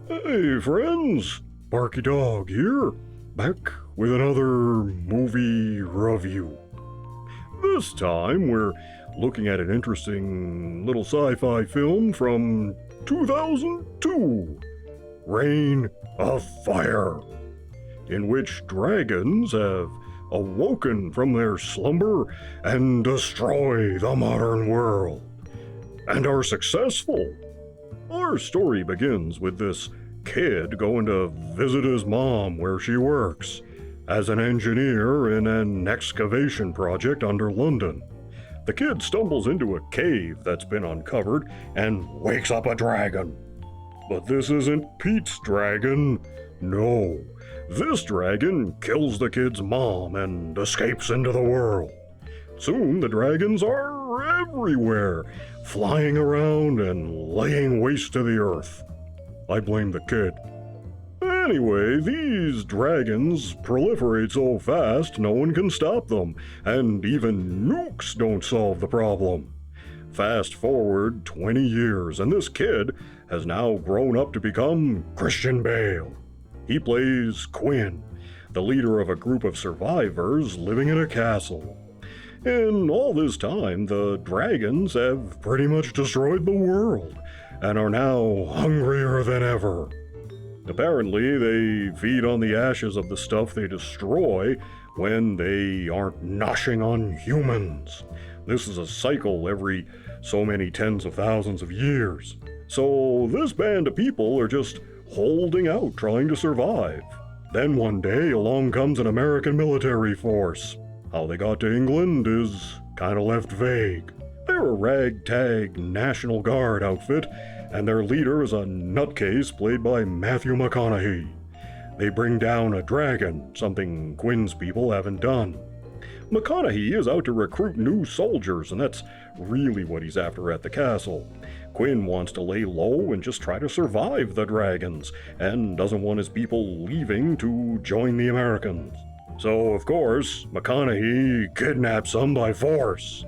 Hey friends, Barky Dog here, back with another movie review. This time we're looking at an interesting little sci-fi film from 2002, Reign of Fire, in which dragons have awoken from their slumber and destroy the modern world, and are successful. Our story begins with this kid going to visit his mom where she works as an engineer in an excavation project under London. The kid stumbles into a cave that's been uncovered and wakes up a dragon. But this isn't Pete's dragon. No, this dragon kills the kid's mom and escapes into the world. Soon the dragons are everywhere, flying around and laying waste to the earth. I blame the kid. Anyway, these dragons proliferate so fast no one can stop them, and even nukes don't solve the problem. Fast forward 20 years, and this kid has now grown up to become Christian Bale. He plays Quinn, the leader of a group of survivors living in a castle. In all this time, the dragons have pretty much destroyed the world and are now hungrier than ever. Apparently, they feed on the ashes of the stuff they destroy when they aren't noshing on humans. This is a cycle every so many tens of thousands of years. So this band of people are just holding out, trying to survive. Then one day, along comes an American military force. How they got to England is kind of left vague. They're a ragtag National Guard outfit, and their leader is a nutcase played by Matthew McConaughey. They bring down a dragon, something Quinn's people haven't done. McConaughey is out to recruit new soldiers, and that's really what he's after at the castle. Quinn wants to lay low and just try to survive the dragons, and doesn't want his people leaving to join the Americans. So, of course, McConaughey kidnaps them by force.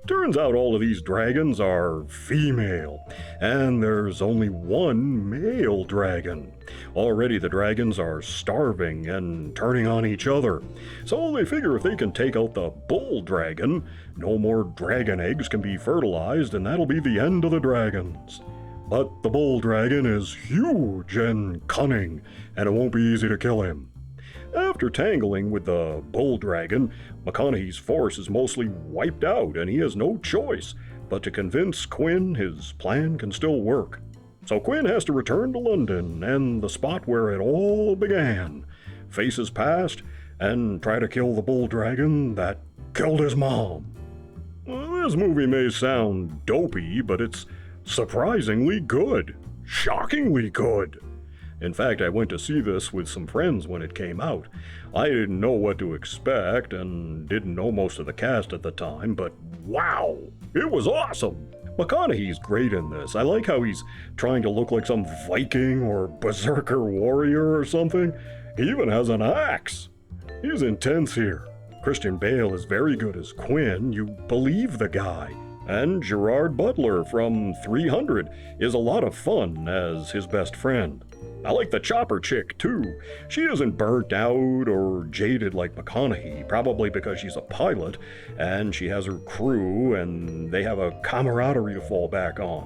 Turns out all of these dragons are female, and there's only one male dragon. Already the dragons are starving and turning on each other, so they figure if they can take out the bull dragon, no more dragon eggs can be fertilized, and that'll be the end of the dragons. But the bull dragon is huge and cunning, and it won't be easy to kill him. After tangling with the bull dragon, McConaughey's force is mostly wiped out, and he has no choice but to convince Quinn his plan can still work. So Quinn has to return to London and the spot where it all began, face his past, and try to kill the bull dragon that killed his mom. Well, this movie may sound dopey, but it's surprisingly good. Shockingly good. In fact, I went to see this with some friends when it came out. I didn't know what to expect and didn't know most of the cast at the time, but wow, it was awesome! McConaughey's great in this. I like how he's trying to look like some Viking or berserker warrior or something. He even has an axe. He's intense here. Christian Bale is very good as Quinn. You believe the guy. And Gerard Butler from 300 is a lot of fun as his best friend. I like the chopper chick, too. She isn't burnt out or jaded like McConaughey, probably because she's a pilot, and she has her crew, and they have a camaraderie to fall back on.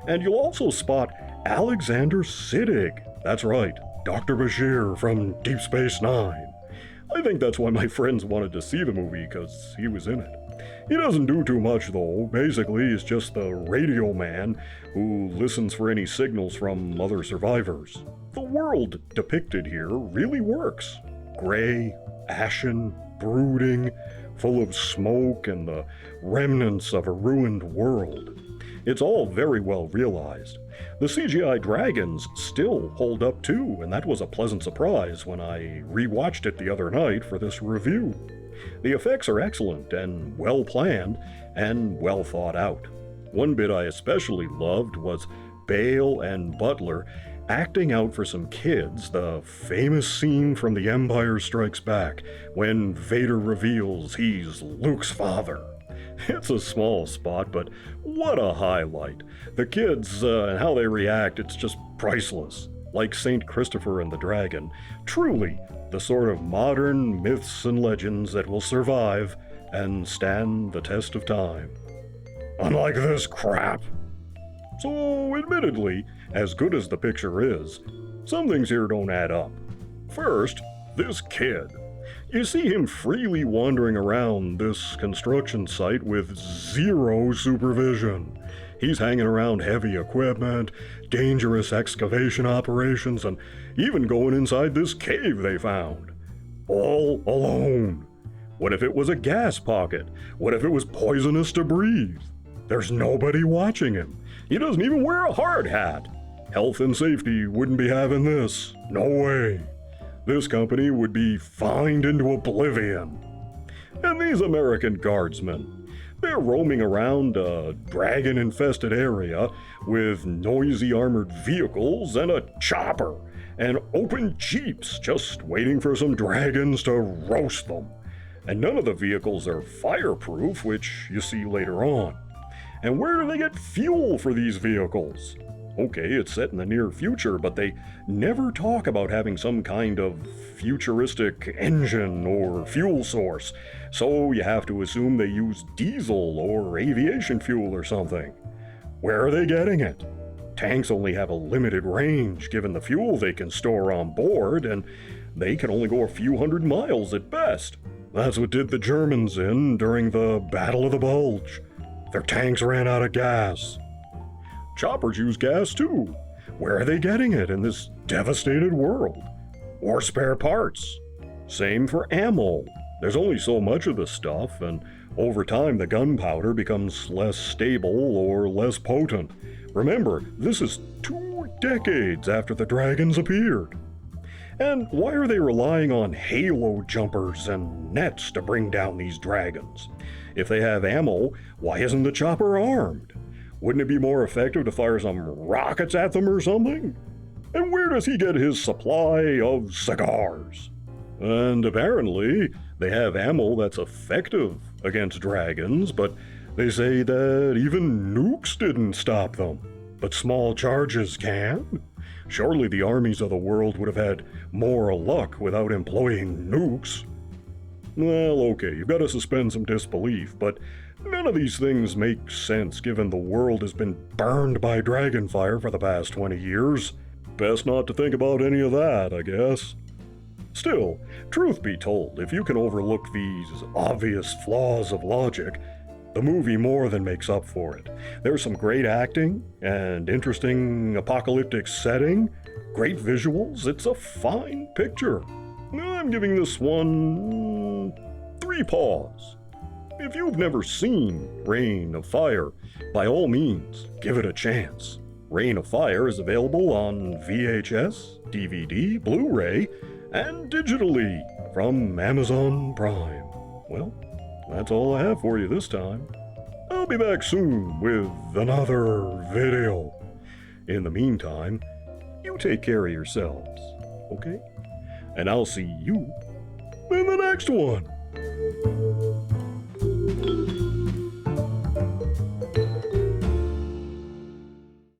And you'll also spot Alexander Siddig. That's right, Dr. Bashir from Deep Space Nine. I think that's why my friends wanted to see the movie, because he was in it. He doesn't do too much, though. Basically, he's just the radio man who listens for any signals from other survivors. The world depicted here really works. Gray, ashen, brooding, full of smoke and the remnants of a ruined world. It's all very well realized. The CGI dragons still hold up too, and that was a pleasant surprise when I rewatched it the other night for this review. The effects are excellent and well planned and well thought out. One bit I especially loved was Bale and Butler acting out for some kids the famous scene from The Empire Strikes Back when Vader reveals he's Luke's father. It's a small spot, but what a highlight. The kids and how they react, it's just priceless. Like St. Christopher and the Dragon, truly the sort of modern myths and legends that will survive and stand the test of time. Unlike this crap. So, admittedly, as good as the picture is, some things here don't add up. First, this kid. You see him freely wandering around this construction site with zero supervision. He's hanging around heavy equipment, dangerous excavation operations, and even going inside this cave they found. All alone. What if it was a gas pocket? What if it was poisonous to breathe? There's nobody watching him. He doesn't even wear a hard hat. Health and safety wouldn't be having this. No way. This company would be fined into oblivion. And these American guardsmen, they're roaming around a dragon-infested area with noisy armored vehicles and a chopper and open jeeps just waiting for some dragons to roast them. And none of the vehicles are fireproof, which you see later on. And where do they get fuel for these vehicles? Okay, it's set in the near future, but they never talk about having some kind of futuristic engine or fuel source, so you have to assume they use diesel or aviation fuel or something. Where are they getting it? Tanks only have a limited range given the fuel they can store on board, and they can only go a few hundred miles at best. That's what did the Germans in during the Battle of the Bulge. Their tanks ran out of gas. Choppers use gas too. Where are they getting it in this devastated world? Or spare parts. Same for ammo. There's only so much of the stuff, and over time the gunpowder becomes less stable or less potent. Remember, this is 2 decades after the dragons appeared. And why are they relying on halo jumpers and nets to bring down these dragons? If they have ammo, why isn't the chopper armed? Wouldn't it be more effective to fire some rockets at them or something? And where does he get his supply of cigars? And apparently, they have ammo that's effective against dragons, but they say that even nukes didn't stop them. But small charges can? Surely the armies of the world would have had more luck without employing nukes. Well, okay, you've got to suspend some disbelief, but none of these things make sense given the world has been burned by dragonfire for the past 20 years. Best not to think about any of that, I guess. Still, truth be told, if you can overlook these obvious flaws of logic, the movie more than makes up for it. There's some great acting and interesting apocalyptic setting, great visuals. It's a fine picture. I'm giving this one 3 paws. If you've never seen Reign of Fire, by all means, give it a chance. Reign of Fire is available on VHS, DVD, Blu-ray, and digitally from Amazon Prime. Well, that's all I have for you this time. I'll be back soon with another video. In the meantime, you take care of yourselves, okay? And I'll see you in the next one.